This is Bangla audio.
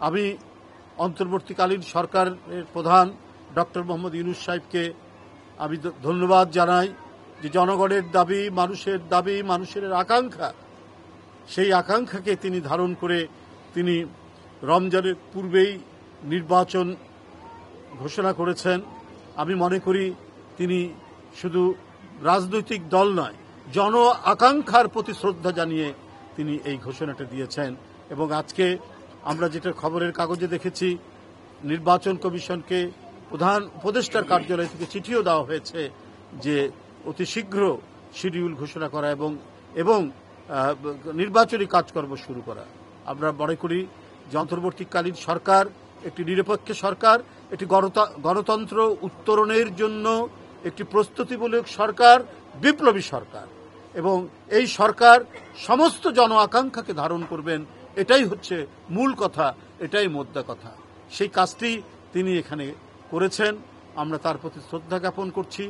আমি অন্তর্বর্তীকালীন সরকারের প্রধান ডক্টর মোহাম্মদ ইউনূস সাহেবকে আমি ধন্যবাদ জানাই যে জনগণের দাবি, মানুষের আকাঙ্ক্ষা, সেই আকাঙ্ক্ষাকে তিনি ধারণ করে তিনি রমজানের পূর্বেই নির্বাচন ঘোষণা করেছেন। আমি মনে করি তিনি শুধু রাজনৈতিক দল নয়, জন আকাঙ্ক্ষার প্রতি শ্রদ্ধা জানিয়ে তিনি এই ঘোষণাটা দিয়েছেন। এবং আজকে আমরা যেটা খবরের কাগজে দেখেছি, নির্বাচন কমিশনকে প্রধান উপদেষ্টার কার্যালয় থেকে চিঠিও দেওয়া হয়েছে যে অতি শীঘ্র শিডিউল ঘোষণা করা এবং নির্বাচনী কাজকর্ম শুরু করা। আমরা মনে করি যে অন্তর্বর্তীকালীন সরকার একটি নিরপেক্ষ সরকার, একটি গণতন্ত্র উত্তরণের জন্য একটি প্রস্তুতিমূলক সরকার, বিপ্লবী সরকার, এবং এই সরকার সমস্ত জন আকাঙ্ক্ষাকে ধারণ করবেন, এটাই হচ্ছে মূল কথা, এটাই মোদ্দা কথা। সেই কাজটি তিনি এখানে করেছেন, আমরা তার প্রতি শ্রদ্ধা জ্ঞাপন করছি।